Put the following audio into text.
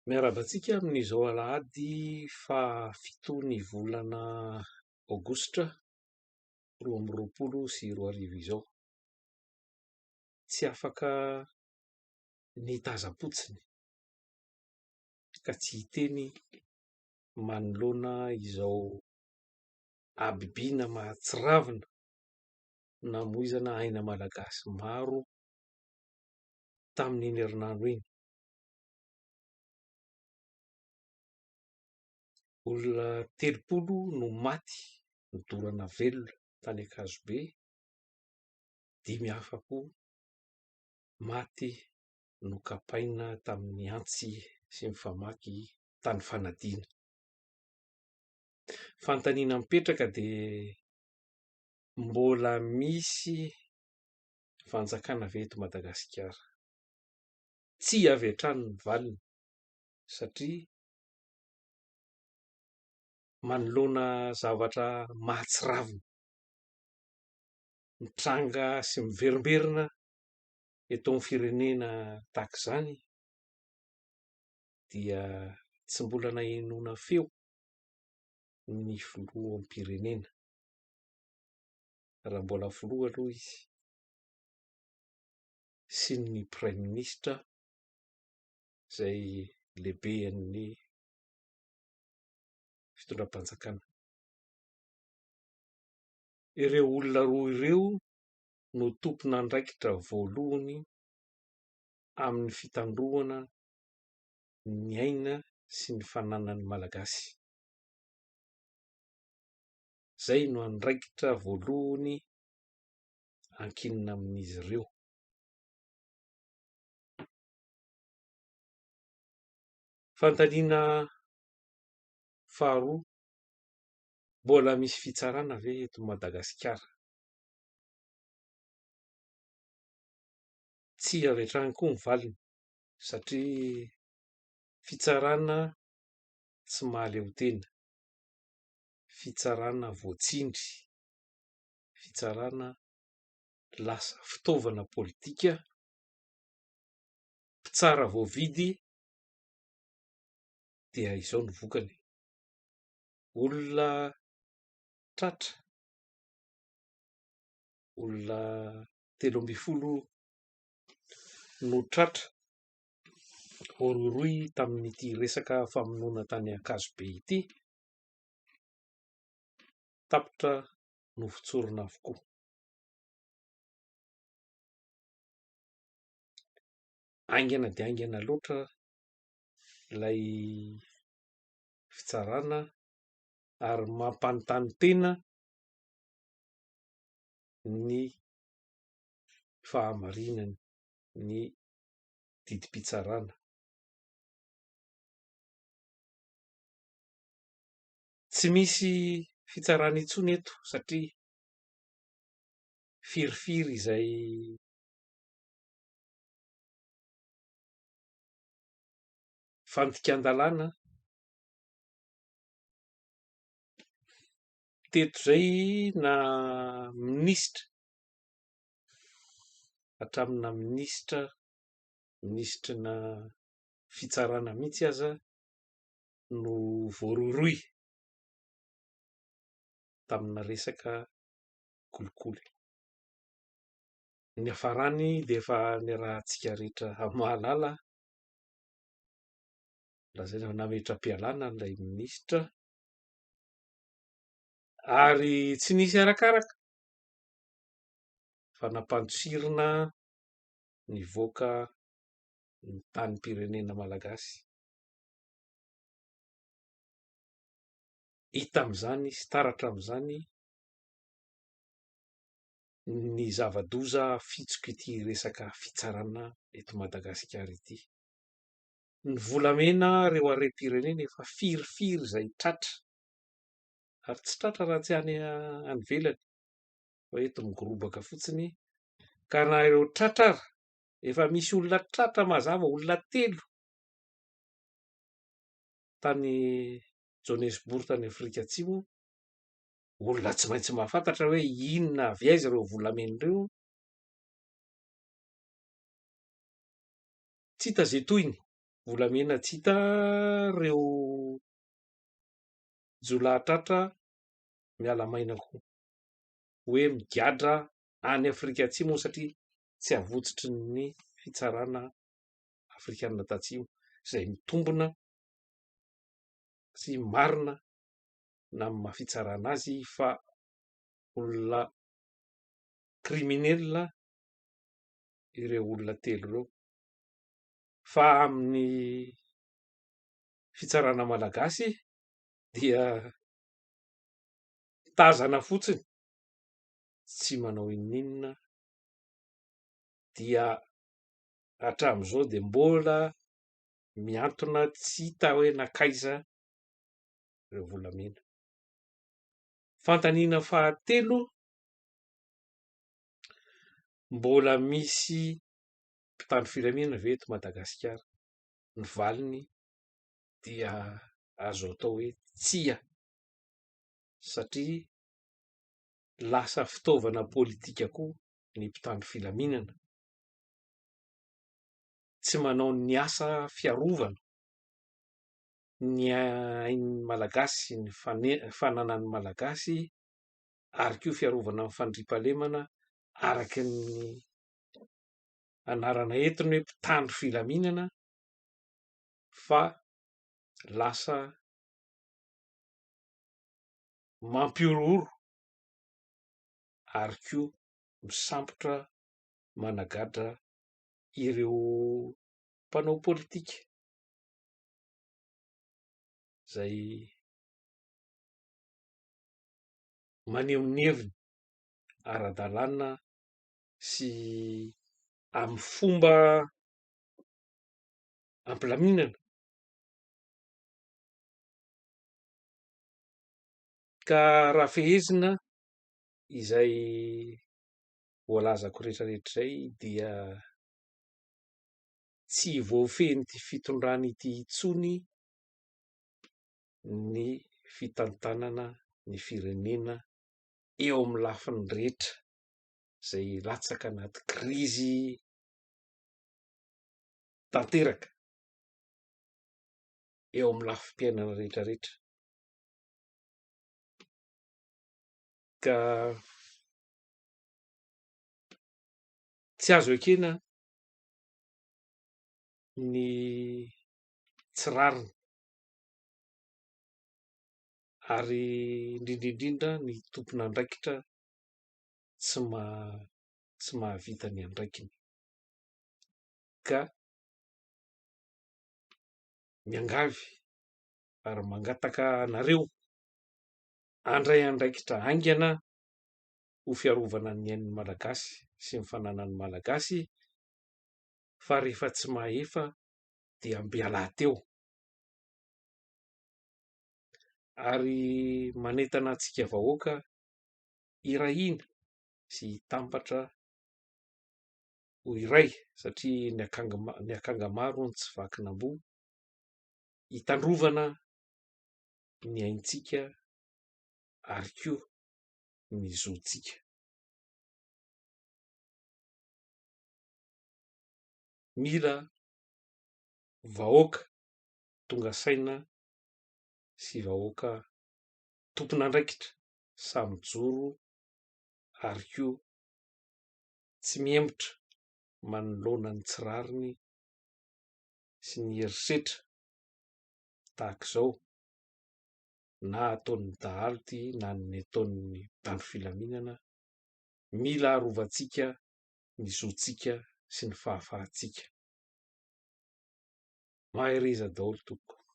Miarabantsika amin'izao alahady fahafito ny volana Aogositra 2024 izao. Tsy afaka nitaza-potsiny ka tsy hiteny manoloana izao abibiana mahatsiravina namoizana aina malagasy maro tamin'iny herinandro iny. Olona 30 no maty nidorana velona tany Ankazobe, 5 hafa koa maty nokapaina tamin'ny antsy sy ny famaky tany Fanadina. Fanontaniana mipetraka dia mbola misy fanjakana ve eto Madagasikara? Tsy avy hatrany ny valiny satria manoloana zavatra mahatsiravina, mitranga sy miverimberina eto amin'ny firenena tahaka izany dia tsy mbola nahenoana feo ny filoham-pirenena, raha mbola filoha aloha izy, sy ny Prime Ministra izay lehiben'ny fitondram-panjakana. Ireo olona roa ireo no tompon'andraikitra voalohany amin'ny fitandroana ny aina sy ny fananan'ny Malagasy. Izay no andraikitra voalohany ankinina amin'izy ireo. Fanontaniana faharoa, mbola misy fitsarana ve eto Madagasikara? Tsy avy hatrany koa ny valiny satria fitsarana tsy mahaleo tena, fitsarana voatsindry, fitsarana lasa fitaovana politika, mpitsara voavidy dia izao ny vokany. Olona tratra, olona 13 no tratra voarohirohy tamin'ity resaka famonoana tany Ankazobe ity, tapitra nofotsorina avokoa. Aingana dia aingana loatra ilay fitsarana ary mampanontany tena ny fahamarinany ny didim-pitsarana. Tsy misy fitsarana intsony eto satria firifiry izay fandikan-dalàna teto izay na minisitra hatramina ministrina fitsarana mihitsy aza no voarohirohy tamina resaka kolikoly. Ny hafarany dia efa niarahantsika rehetra mahalala, lazaina nametra-pialàna ilay ministra ary tsy nisy arakaraka fa nampandosirina nivoaka ny tanim-pirenena Malagasy. Hita amin'izany sy taratra amin'izany ny zava-doza fitsika ity resaka fitsarana eto Madagasikara ity. Ny volamena reo harem-pirenena efa firifiry izay tratra, ary tsy tratra raha tsy any ivelany fa eto mikorobaka fotsiny. Ka na ireo tratra ary efa misy olona tratra mazava, olona 3 tany Johannesburg tany Afrika Atsimo, olona tsy maintsy mahafantatra hoe inona avy aiza ireo volamena ireo. Tsy hita zay tohiny volamena tsy hita reo jolahatratra miala maina koa hoe migadra any Afrika Atsimo satria tsy avotsotry ny fitsarana afrikanina tatsimo izay mitombona sy marina na amin'ny mahafitsarana azy fa olona kriminela ireo olona telo ireo fa amin'ny fitsarana malagasy dia tazana fotsiny tsy manao inon'inona dia hatramin'izao dia mbola miantona tsy hita hoe nakaiza ireo volamena. Fantaniana fahatelo, mbola misy mpitandro filaminana ve eto Madagasikara, ny valiny dia azo atao hoe tsia satria lasa fitaovana politika koa ny mpitandro filaminana, tsy manao ny asa fiarovana ny ain'ny malagasy, ny fananan'ny malagasy ary koa fiarovana amin'ny fandriampahalemana araky ny anarana entiny hoe mpitandro filaminana, fa lasa mampiororo ary koa misambotra managadra ireo mpanao politika zay maneho ny heviny ara-dalàna sy amin'ny fomba ampilaminana ka raha fehezina izay voalazako rehetrarehetra izay dia tsy voafehin'ity fitondrana ity intsony ny fitantanana ny firenena eo amin'ny lafiny rehetra zay latsaka anaty krizy tanteraka eo amin'ny lafim-piainana rehetrarehetra ka tsy azo ekena ny tsy rariny ary indrindraindrindra ny tompona andraikitra tsy mahavita ny andraikiny ka miangavy ary mangataka anareo handray andraikitra haingana ho fiarovana ny ain'ny malagasy sy ny fananan'ny malagasy fa rehefa tsy mahefa dia mbiala teo ary manentana antsika vahoaka hirahina sy hitambatra ho iray satria ny akanga maro ny tsy vakin'amboho hitandrovana ny aintsika ary koa ny zontsika. Mila vahoaka tonga saina sy vahoaka tompona andraikitra samy joro ary koa tsy miembotra manoloana ny tsy rariny sy ny herisetra tahak'izao na ataon'ny dahalo ity na ny ataon'ny mpitandro filaminana. Mila arovantsika ny zontsika sy ny fahafahantsika. Mahireza daholo tompoko.